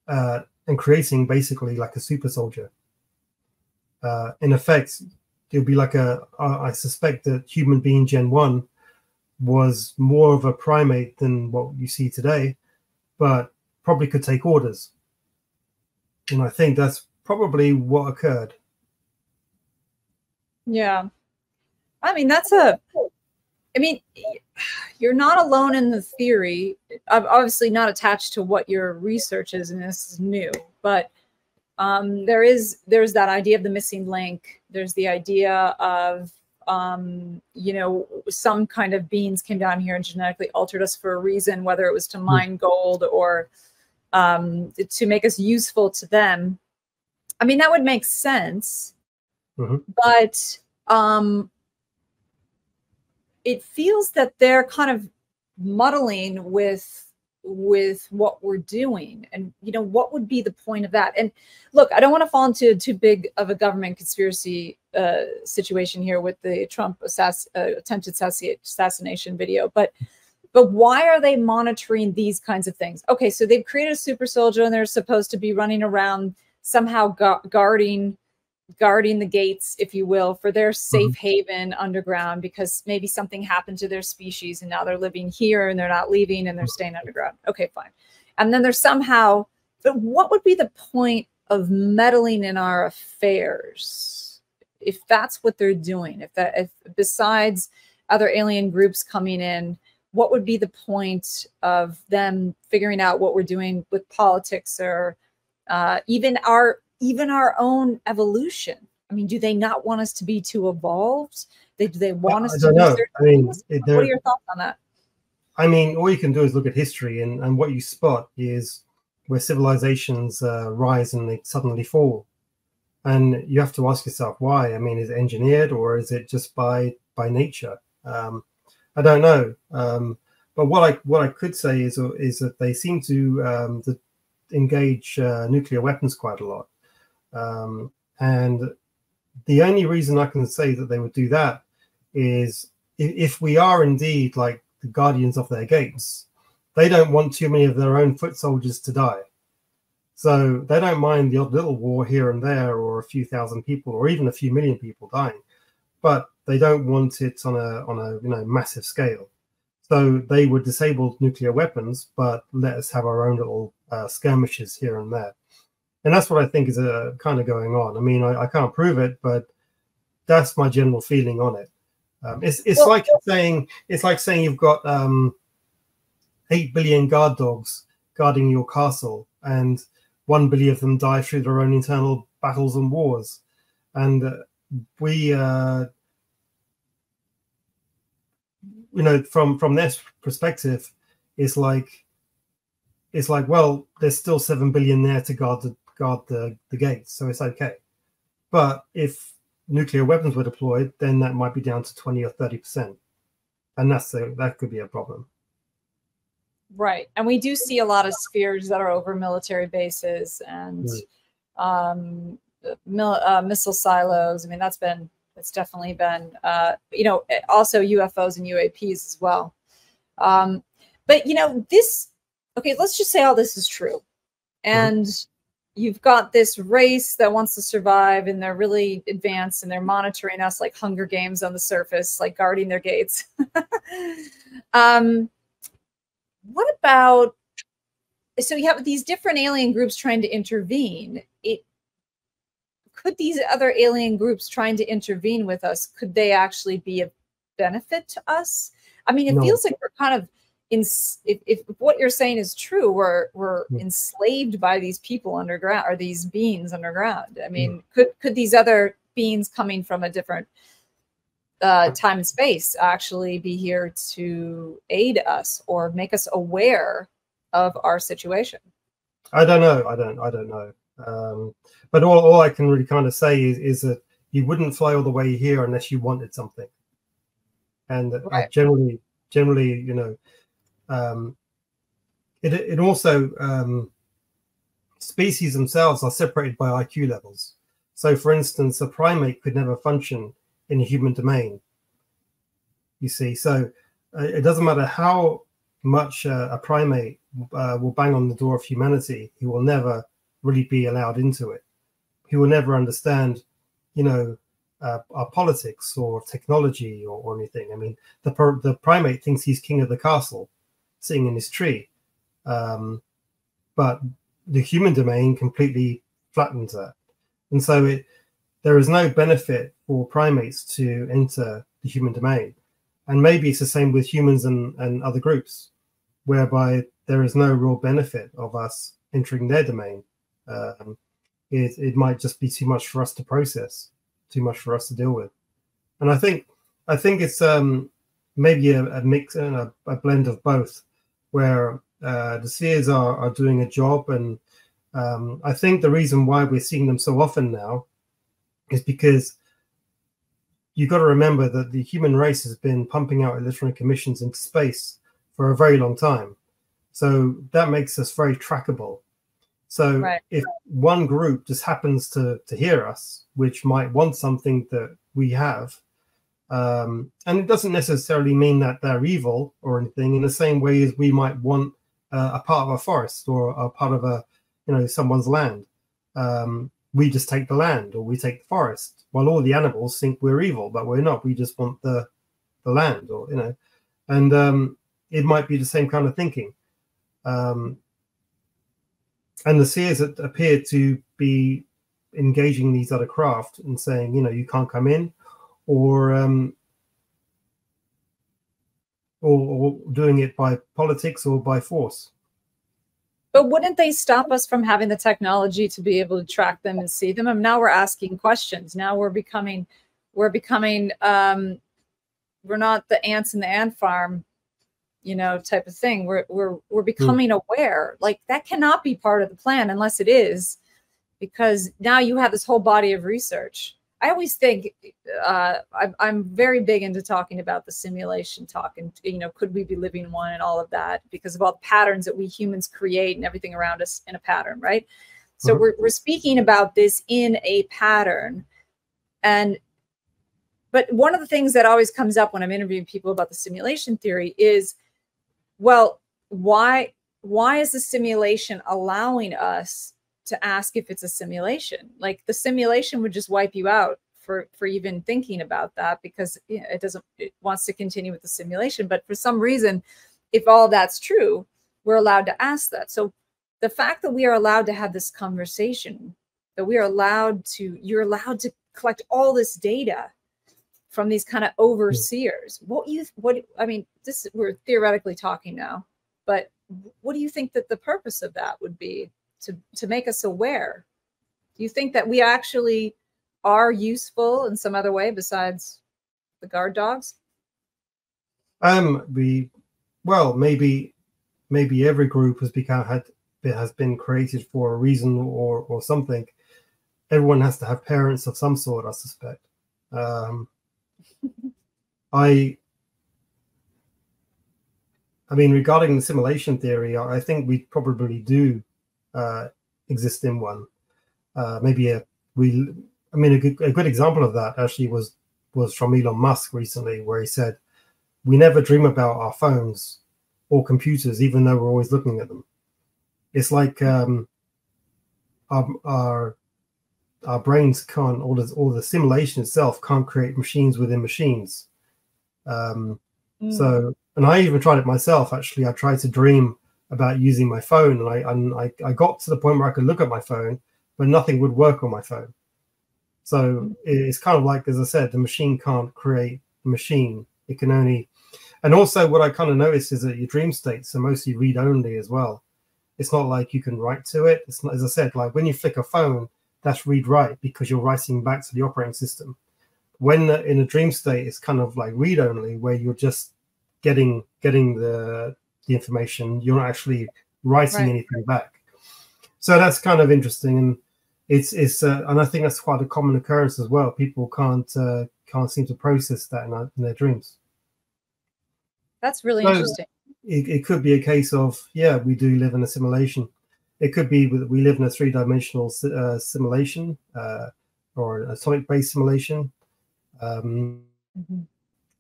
and creating basically like a super soldier. In effect, it would be like I suspect that human being Gen 1 was more of a primate than what you see today, but probably could take orders. And I think that's probably what occurred. Yeah. I mean, you're not alone in the theory. I'm obviously not attached to what your research is, and this is new, but there's that idea of the missing link. There's the idea of you know, some kind of beings came down here and genetically altered us for a reason, whether it was to mine gold or to make us useful to them. I mean, that would make sense. But it feels that they're kind of muddling with what we're doing. And, you know, what would be the point of that? And look, I don't want to fall into too big of a government conspiracy situation here with the Trump attempted assassination video, but why are they monitoring these kinds of things? Okay, so they've created a super soldier and they're supposed to be running around somehow guarding the gates, if you will, for their safe haven underground, because maybe something happened to their species and now they're living here and they're not leaving and they're staying underground. Okay, fine. And then there's somehow, but what would be the point of meddling in our affairs if that's what they're doing? If besides other alien groups coming in, what would be the point of them figuring out what we're doing with politics or even our own evolution? I mean, do they not want us to be too evolved? Do they want us to do certain things? What are your thoughts on that? I mean, all you can do is look at history, and what you spot is where civilizations rise and they suddenly fall. And you have to ask yourself why. I mean, is it engineered or is it just by nature? I don't know. But what I could say is that they seem to engage nuclear weapons quite a lot. And the only reason I can say that they would do that is if we are indeed like the guardians of their gates, they don't want too many of their own foot soldiers to die. So they don't mind the odd little war here and there, or a few thousand people, or even a few million people dying, but they don't want it on a massive scale. So they would disable nuclear weapons, but let us have our own little skirmishes here and there. And that's what I think is kind of going on. I mean, I can't prove it, but that's my general feeling on it. It's like saying you've got 8 billion guard dogs guarding your castle, and 1 billion of them die through their own internal battles and wars. And from their perspective, it's like, well, there's still 7 billion there to guard the gates, so it's okay. But if nuclear weapons were deployed, then that might be down to 20 or 30%, and that could be a problem. Right, and we do see a lot of spheres that are over military bases and missile silos. I mean, it's definitely been also UFOs and UAPs as well. But okay, let's just say all this is true, and you've got this race that wants to survive, and they're really advanced, and they're monitoring us like Hunger Games on the surface, like guarding their gates. What about, so you have these different alien groups trying to intervene. Could these other alien groups trying to intervene with us, could they actually be a benefit to us? I mean, it feels like we're kind of, if what you're saying is true, we're enslaved by these people underground, or these beings underground. I mean, could these other beings coming from a different time and space actually be here to aid us or make us aware of our situation? I don't know. I don't know. But all I can really kind of say is that you wouldn't fly all the way here unless you wanted something. And generally, it also, species themselves are separated by IQ levels. So, for instance, a primate could never function in a human domain. You see, so it doesn't matter how much a primate will bang on the door of humanity, he will never really be allowed into it. He will never understand, our politics or technology or anything. I mean, the primate thinks he's king of the castle, sitting in his tree, but the human domain completely flattens that, and so there is no benefit for primates to enter the human domain. And maybe it's the same with humans and other groups, whereby there is no real benefit of us entering their domain. It might just be too much for us to process, too much for us to deal with. And I think it's maybe a mix and a blend of both, where the seers are doing a job. And I think the reason why we're seeing them so often now is because you've got to remember that the human race has been pumping out electronic emissions into space for a very long time. So that makes us very trackable. So if one group just happens to hear us, which might want something that we have, and it doesn't necessarily mean that they're evil or anything, in the same way as we might want a part of a forest or a part of someone's land. We just take the land, or we take the forest, while all the animals think we're evil, but we're not. We just want the land, or and it might be the same kind of thinking. And the seers appear to be engaging these other craft and saying, you can't come in, or doing it by politics or by force. But wouldn't they stop us from having the technology to be able to track them and see them? And now we're asking questions. Now we're not the ants in the ant farm, type of thing. We're becoming aware. Like, that cannot be part of the plan unless it is, because now you have this whole body of research. I always think I'm very big into talking about the simulation talk, and could we be living one, and all of that, because of all the patterns that we humans create and everything around us in a pattern, right? So we're speaking about this in a pattern, but one of the things that always comes up when I'm interviewing people about the simulation theory is, well, why is the simulation allowing us to ask if it's a simulation? Like, the simulation would just wipe you out for even thinking about that, because it wants to continue with the simulation. But for some reason, if all that's true, we're allowed to ask that. So the fact that we are allowed to have this conversation, that you're allowed to collect all this data from these kind of overseers, we're theoretically talking now, but what do you think that the purpose of that would be? To make us aware? Do you think that we actually are useful in some other way besides the guard dogs? Maybe every group has been created for a reason or something. Everyone has to have parents of some sort, I suspect. Regarding the simulation theory, I think we probably do exist in one. A good example of that actually was from Elon Musk recently, where he said, we never dream about our phones or computers, even though we're always looking at them. It's like our brains can't, or the simulation itself can't create machines within machines. So, and I even tried it myself. Actually, I tried to dream about using my phone, and I got to the point where I could look at my phone, but nothing would work on my phone. So it's kind of like, as I said, the machine can't create a machine. It can only, and also what I kind of noticed is that your dream states are mostly read only as well. It's not like you can write to it. It's not, as I said, like when you flick a phone, that's read write, because you're writing back to the operating system. When in a dream state, it's kind of like read only, where you're just getting the information. You're not actually writing anything back. So that's kind of interesting, and it's and I think that's quite a common occurrence as well. People can't seem to process that in their dreams. That's really interesting. It could be a case of, we do live in a simulation. It could be that we live in a three-dimensional simulation, or an atomic-based simulation, in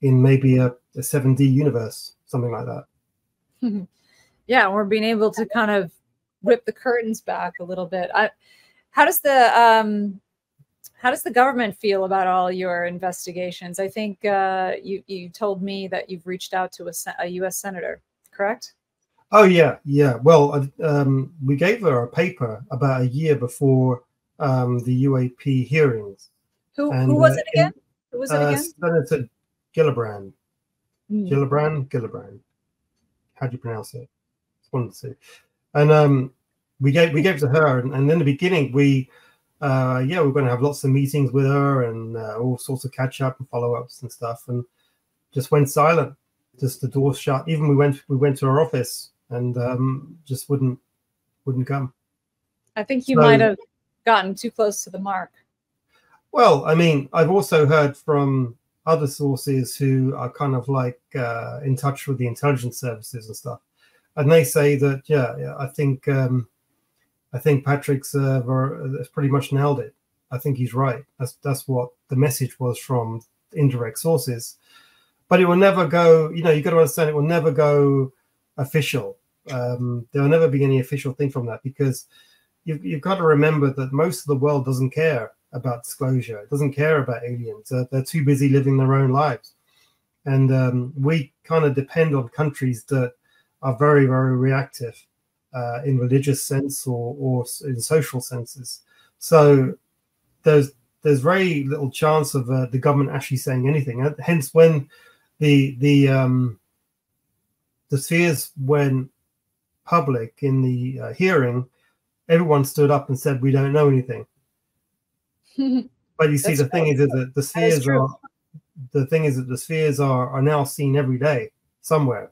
maybe a 7D universe, something like that. Yeah, we're being able to kind of rip the curtains back a little bit. How does the government feel about all your investigations? I think you told me that you've reached out to a U.S. senator, correct? Oh yeah. Well, we gave her a paper about a year before the UAP hearings. Who was it again? Who was it again? Senator Gillibrand. Gillibrand. How do you pronounce it? It's one of the two. And we gave it to her, and in the beginning we yeah, we're going to have lots of meetings with her and all sorts of catch up and follow ups and stuff, and just went silent. Just the door shut. Even we went to her office and just wouldn't come. I think you might have gotten too close to the mark. Well, I mean, I've also heard from other sources who are kind of like in touch with the intelligence services and stuff, and they say that yeah, I think Patrick's pretty much nailed it. I think he's right. That's what the message was from indirect sources. But it will never go. You know, you got to understand, it will never go official. There will never be any official thing from that, because you've got to remember that most of the world doesn't care about disclosure. It doesn't care about aliens. They're too busy living their own lives. And we kind of depend on countries that are very, very reactive in religious sense or in social senses. So there's very little chance of the government actually saying anything. Hence, when the spheres went public in the hearing, everyone stood up and said, "We don't know anything." But you see, the thing is that the spheres are. The thing is that the spheres are now seen every day somewhere,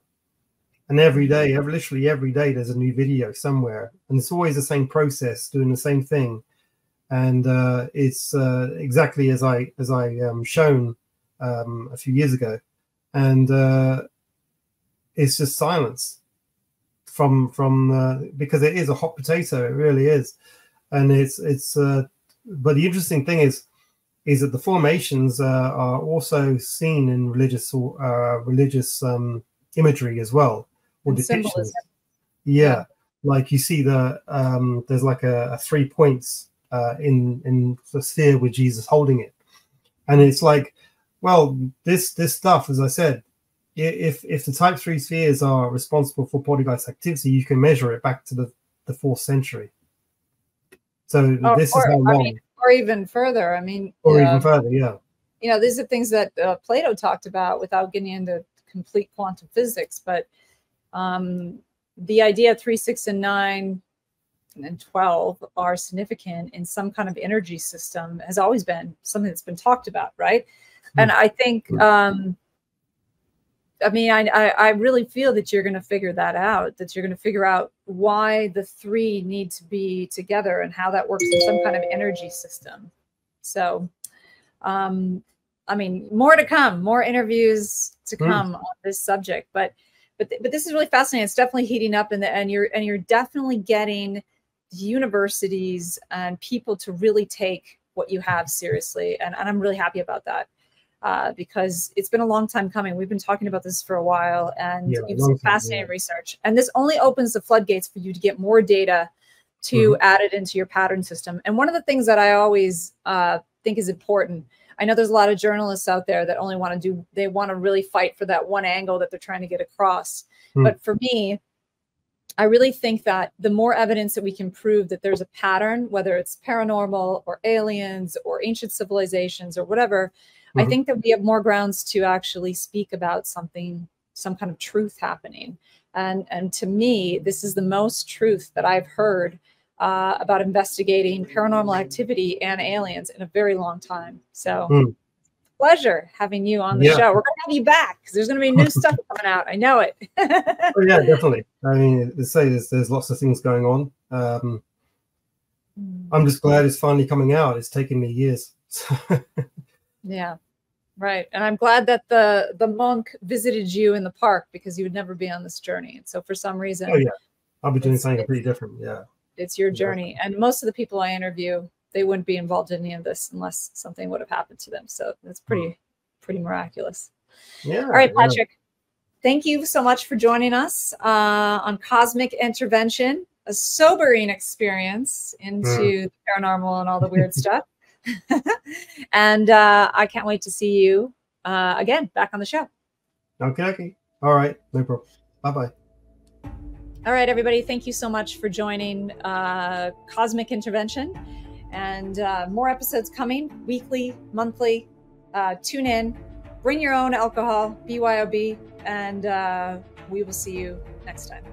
and every day, literally every day, there's a new video somewhere, and it's always the same process, doing the same thing, and it's exactly as I shown a few years ago, and it's just silence from because it is a hot potato, it really is, and it's. But the interesting thing is that the formations are also seen in religious imagery as well, or depictions. Yeah, like you see there's like a 3 points in the sphere with Jesus holding it, and it's like, well, this stuff, as I said, if the type 3 spheres are responsible for poltergeist activity, you can measure it back to the 4th century. So this is how long. Or even further. I mean, or even further, yeah. You know, these are things that Plato talked about without getting into complete quantum physics. But the idea 3, 6, and 9 and 12 are significant in some kind of energy system has always been something that's been talked about, right? And I think, I mean, I really feel that you're going to figure that out, that you're going to figure out why the 3 need to be together and how that works in some kind of energy system. So, I mean, more to come, more interviews to come on this subject, but this is really fascinating. It's definitely heating up, and you're definitely getting universities and people to really take what you have seriously. And I'm really happy about that. Because it's been a long time coming. We've been talking about this for a while, and you've some fascinating research. And this only opens the floodgates for you to get more data to add it into your pattern system. And one of the things that I always think is important, I know there's a lot of journalists out there that only want to they want to really fight for that one angle that they're trying to get across. But for me, I really think that the more evidence that we can prove that there's a pattern, whether it's paranormal or aliens or ancient civilizations or whatever, I think that we have more grounds to actually speak about something, some kind of truth happening. And to me, this is the most truth that I've heard about investigating paranormal activity and aliens in a very long time. So pleasure having you on the show. We're going to have you back because there's going to be new stuff coming out. I know it. Oh, yeah, definitely. I mean, to say there's lots of things going on. I'm just glad it's finally coming out. It's taken me years. Yeah, right. And I'm glad that the monk visited you in the park, because you would never be on this journey. And so for some reason, oh yeah, I'll be doing something completely different. Yeah, it's your journey. And most of the people I interview, they wouldn't be involved in any of this unless something would have happened to them. So that's pretty miraculous. Yeah. All right, Patrick. Thank you so much for joining us on Cosmic Intervention, a sobering experience into the paranormal and all the weird stuff. And I can't wait to see you again back on the show. Okay. All right. No problem. Bye-bye. All right, everybody. Thank you so much for joining Cosmic Intervention. And more episodes coming weekly, monthly. Tune in. Bring your own alcohol, BYOB. And we will see you next time.